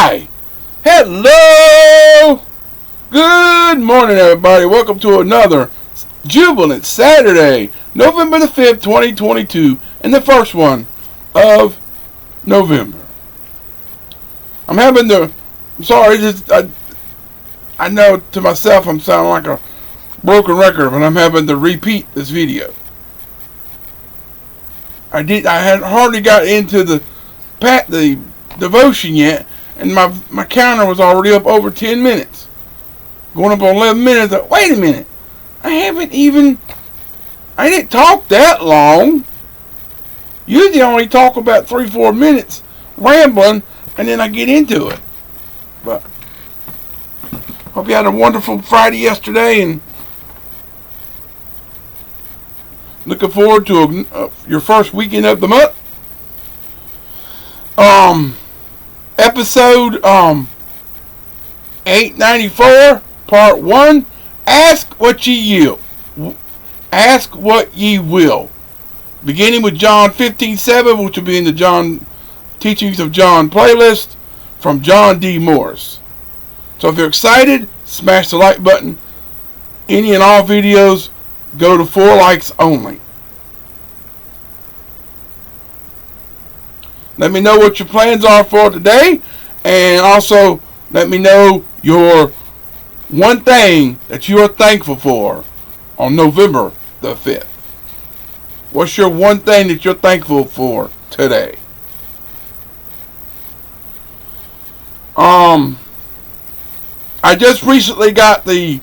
Hi! Hello! Good morning, everybody. Welcome to another Jubilant Saturday, November the 5th, 2022, and the first one of November. I'm sorry, I know to myself I'm sounding like a broken record, but I'm having to repeat this video. I had hardly got into the devotion yet, and my counter was already up over 10 minutes. Going up on 11 minutes. Wait a minute. I didn't talk that long. Usually I only talk about 3-4 minutes rambling, and then I get into it. But hope you had a wonderful Friday yesterday, and looking forward to your first weekend of the month. Episode 894, part 1. Ask what ye will. Ask what ye will. Beginning with John 15:7, which will be in the John Teachings of John playlist from John D. Morris. So if you're excited, smash the like button. Any and all videos go to 4 likes only. Let me know what your plans are for today, and also let me know your one thing that you are thankful for on November the 5th. What's your one thing that you're thankful for today? I just recently got the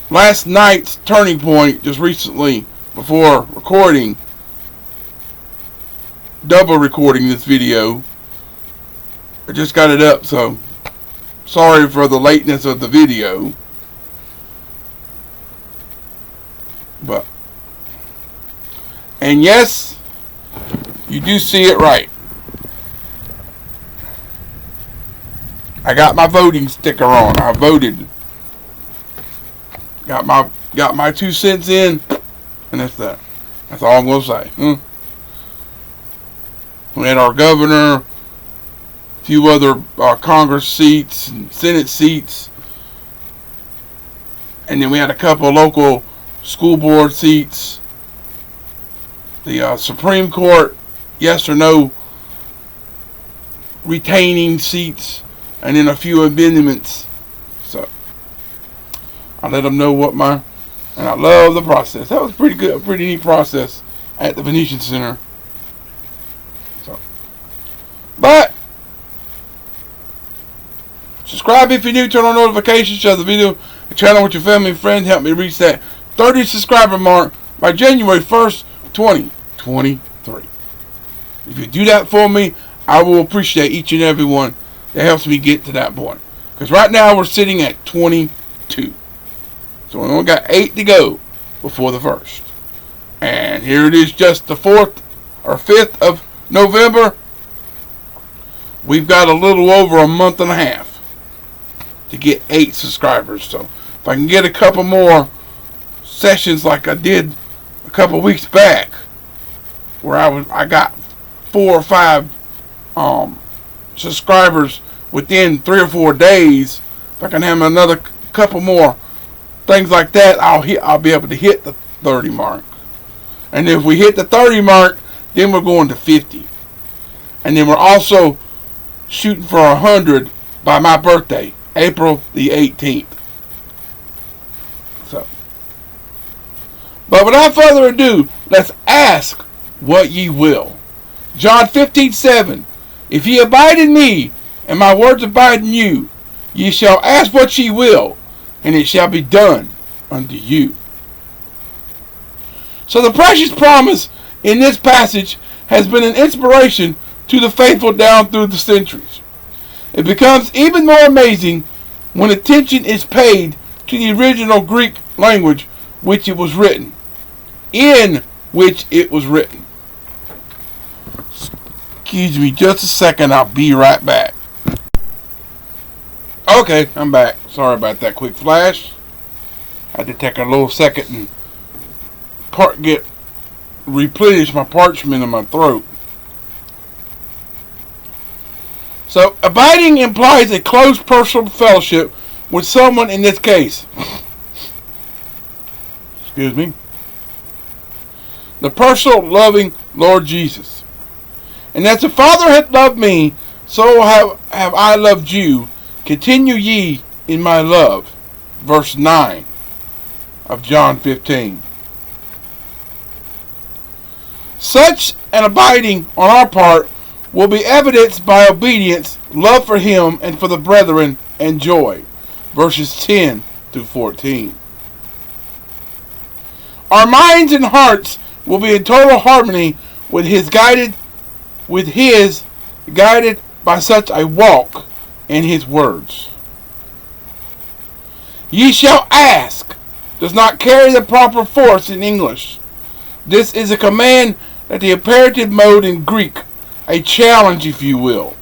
last night's turning point, just recently before recording. Double recording this video. I just got it up, so sorry for the lateness of the video. And yes, you do see it right. I got my voting sticker on. I voted. Got my 2 cents in, and that's that. That's all I'm gonna say. We had our governor, a few other Congress seats, and Senate seats, and then we had a couple of local school board seats. The Supreme Court, yes or no, retaining seats, and then a few amendments. So I let them know and I love the process. That was pretty good, a pretty neat process at the Venetian Center. But subscribe if you're new, turn on notifications, share the video, and channel with your family and friends. Help me reach that 30 subscriber mark by January 1st, 2023. If you do that for me, I will appreciate each and every one that helps me get to that point. Because right now we're sitting at 22. So we only got 8 to go before the 1st. And here it is, just the 4th or 5th of November. We've got a little over a month and a half to get 8 subscribers. So if I can get a couple more sessions like I did a couple weeks back, where I got 4 or 5 subscribers within 3 or 4 days, if I can have another couple more things like that, I'll be able to hit the 30 mark. And if we hit the 30 mark, then we're going to 50. And then we're also shooting for 100 by my birthday, April the 18th. But without further ado, let's ask what ye will. John 15:7. If ye abide in me, and my words abide in you, ye shall ask what ye will, and it shall be done unto you. So the precious promise in this passage has been an inspiration to the faithful down through the centuries. It becomes even more amazing when attention is paid to the original Greek language in which it was written. Excuse me just a second, I'll be right back. Okay, I'm back. Sorry about that quick flash. I had to take a little second and replenish my parchment in my throat. So abiding implies a close personal fellowship with someone, in this case. Excuse me. The personal, loving Lord Jesus. And as the Father hath loved me, so have I loved you. Continue ye in my love. Verse 9 of John 15. Such an abiding on our part will be evidenced by obedience, love for Him and for the brethren, and joy. Verses 10 through 14. Our minds and hearts will be in total harmony with His guided by such a walk in His words. Ye shall ask does not carry the proper force in English. This is a command that the imperative mode in Greek, a challenge if you will.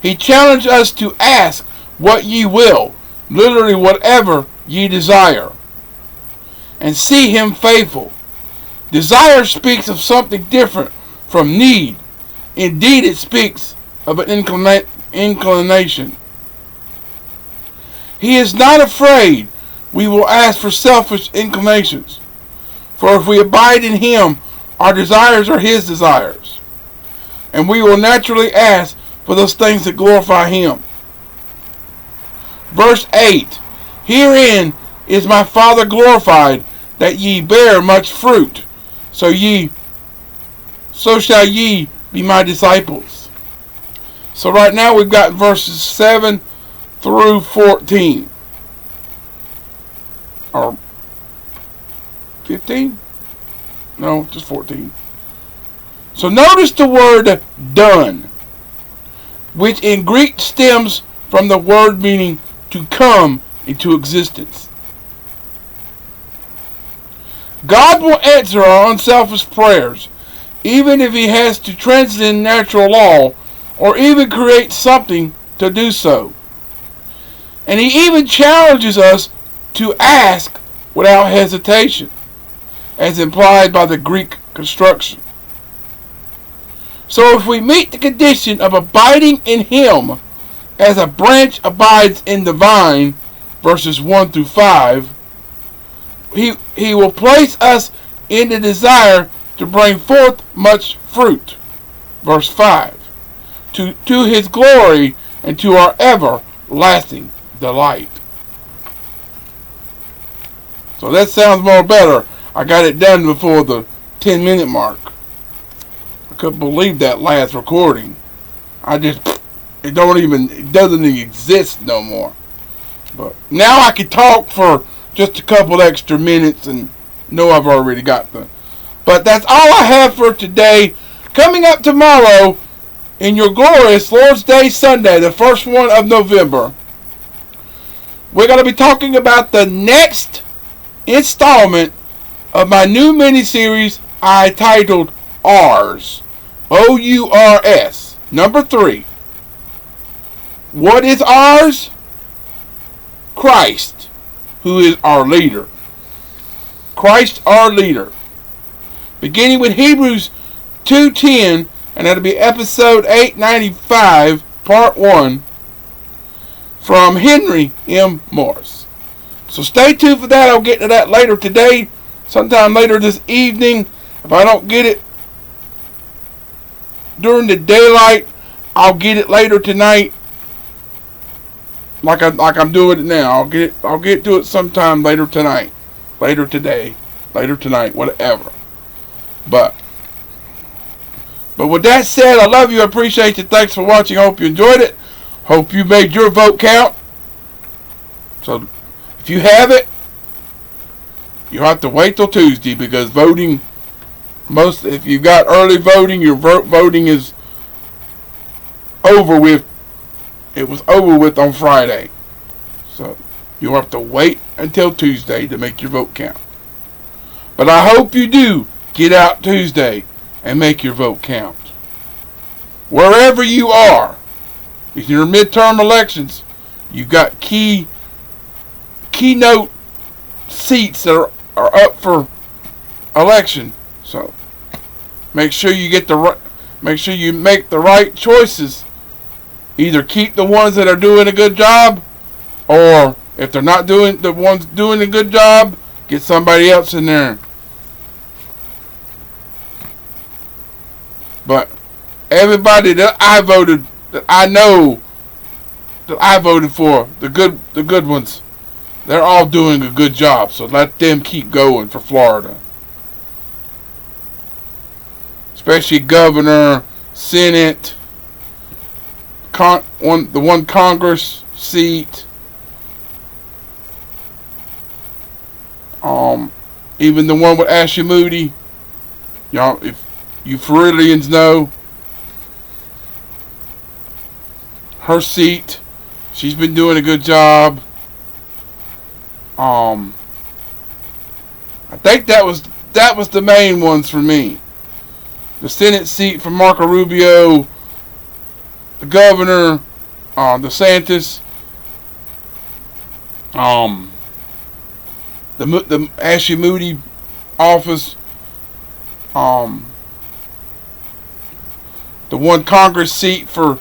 He challenged us to ask what ye will, literally whatever ye desire, and see Him faithful. Desire speaks of something different from need. Indeed, it speaks of an inclination. He is not afraid we will ask for selfish inclinations. For if we abide in Him, our desires are His desires. And we will naturally ask for those things that glorify Him. Verse 8. Herein is my Father glorified, that ye bear much fruit, so shall ye be my disciples. So right now we've got verses 7 through 14. Or 15? No, just 14. So notice the word done, which in Greek stems from the word meaning to come into existence. God will answer our unselfish prayers, even if He has to transcend natural law or even create something to do so. And He even challenges us to ask without hesitation, as implied by the Greek construction. So if we meet the condition of abiding in Him, as a branch abides in the vine, verses 1 through 5, He will place us in the desire to bring forth much fruit, verse 5, to His glory and to our everlasting delight. So that sounds more better. I got it done before the 10-minute mark. I couldn't believe that last recording. It doesn't even exist no more. But now I can talk for just a couple extra minutes and know I've already got them. But that's all I have for today. Coming up tomorrow in your glorious Lord's Day Sunday, the first one of November, we're going to be talking about the next installment of my new mini-series I titled Ours. O-U-R-S. Number 3. What is ours? Christ, who is our leader. Christ our leader. Beginning with Hebrews 2:10, and that'll be episode 895, part 1, from Henry M. Morris. So stay tuned for that. I'll get to that later today, sometime later this evening. If I don't get it during the daylight, I'll get it later tonight. Like I'm doing it now. I'll get to it sometime later tonight, later today, later tonight, whatever. But with that said, I love you. I appreciate you. Thanks for watching. I hope you enjoyed it. Hope you made your vote count. So if you have it, you'll have to wait till Tuesday, because voting, if you got early voting, your voting is over with. It was over with on Friday. So you'll have to wait until Tuesday to make your vote count. But I hope you do get out Tuesday and make your vote count. Wherever you are, in your midterm elections, you've got keynote seats that are up for election. So make sure you make the right choices Either keep the ones that are doing a good job, or if they're not doing the ones doing a good job, get somebody else in there. But everybody that I voted, that I know, that I voted for, the good ones, they're all doing a good job. So let them keep going for Florida. Especially governor, Senate, the one Congress seat, even the one with Ashley Moody. Y'all, if you Floridians know, her seat, she's been doing a good job. I think that was the main ones for me. The Senate seat for Marco Rubio, the governor, DeSantis, the Ashley Moody office, the one Congress seat for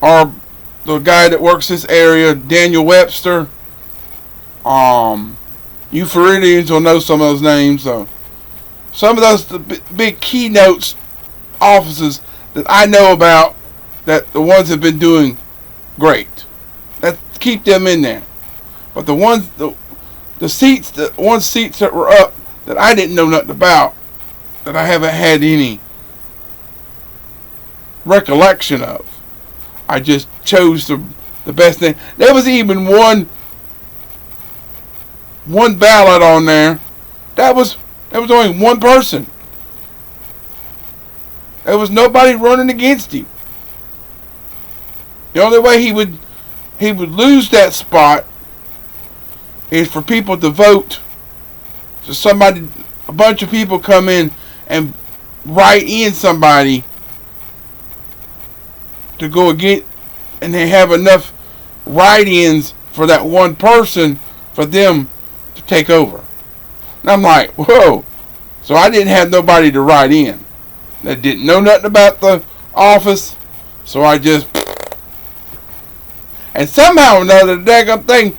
the guy that works this area, Daniel Webster. You Floridians will know some of those names. So some of those big keynotes offices that I know about, that the ones that have been doing great. Let's keep them in there. But the ones, the seats that were up that I didn't know nothing about, that I haven't had any recollection of, I just chose the best thing. There was even one ballot on there. That was only one person. There was nobody running against him. The only way he would lose that spot is for people to vote. So a bunch of people come in and write in somebody to go against, and they have enough write-ins for that one person for them to take over. And I'm like, whoa. So I didn't have nobody to write in that didn't know nothing about the office. So I just, and somehow or another, the daggum thing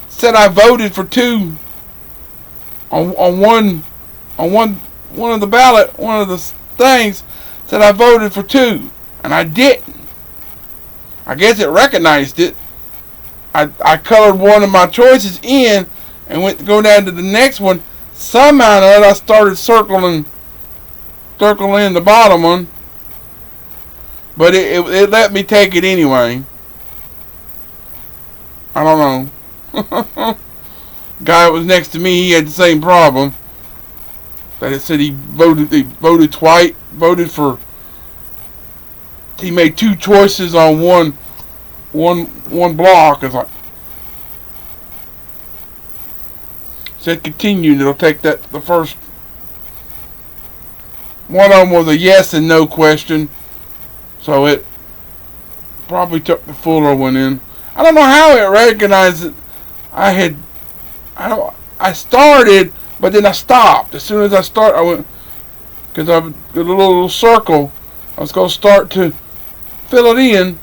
said I voted for two on one of the ballot, one of the things said I voted for two, and I didn't. I guess it recognized it. I colored one of my choices in and went to go down to the next one. Somehow or other, I started circling the bottom one, but it let me take it anyway. I don't know. Guy that was next to me, he had the same problem. That it said he voted twice, he made two choices on one block. It's like, said continue, and it'll take the first. One of them was a yes and no question, so it probably took the fuller one in. I don't know how it recognized it. I started, but then I stopped. As soon as I started, I went, because I did a little circle. I was going to start to fill it in.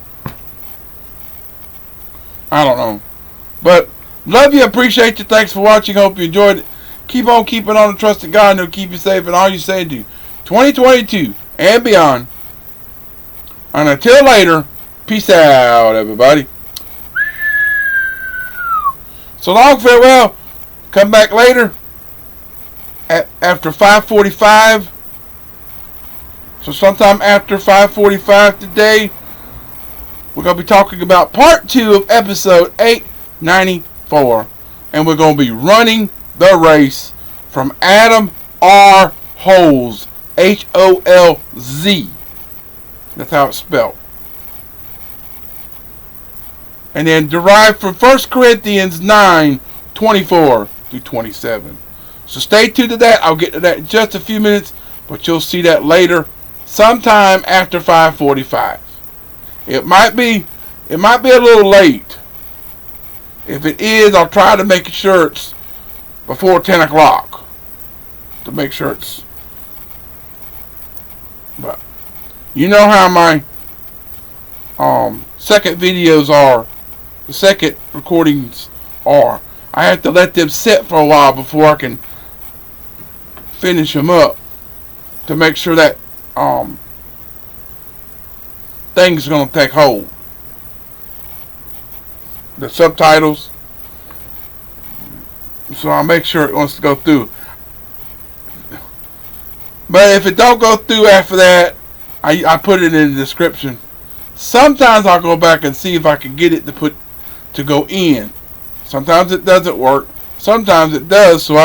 I don't know. But love you, appreciate you. Thanks for watching. Hope you enjoyed it. Keep on keeping on and trusting God, and He'll keep you safe in all you say and do. 2022 and beyond. And until later, peace out, everybody. So long, farewell. Come back later after 5:45. So sometime after 5:45 today, we're going to be talking about part 2 of episode 894. And we're going to be running the race from Adam R. Holz. Holz. That's how it's spelled. And then derived from 1 Corinthians 9:24-27. So stay tuned to that. I'll get to that in just a few minutes, but you'll see that later, sometime after 5:45. It might be a little late. If it is, I'll try to make sure it's before 10 o'clock. To make sure it's. But you know how my second videos are, the second recordings are. I have to let them sit for a while before I can finish them up to make sure that things are going to take hold. The subtitles. So I'll make sure it wants to go through. But if it don't go through after that, I put it in the description. Sometimes I'll go back and see if I can get it to go in. Sometimes it doesn't work. Sometimes it does. So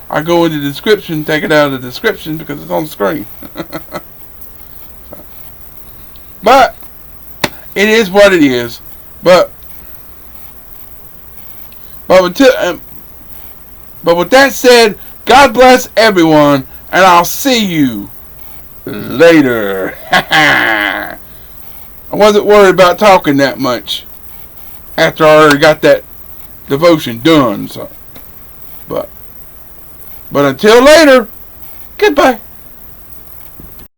I go into the description, take it out of the description because it's on the screen. But it is what it is. But with that said, God bless everyone, and I'll see you later. I wasn't worried about talking that much after I already got that devotion done. So, but until later, goodbye.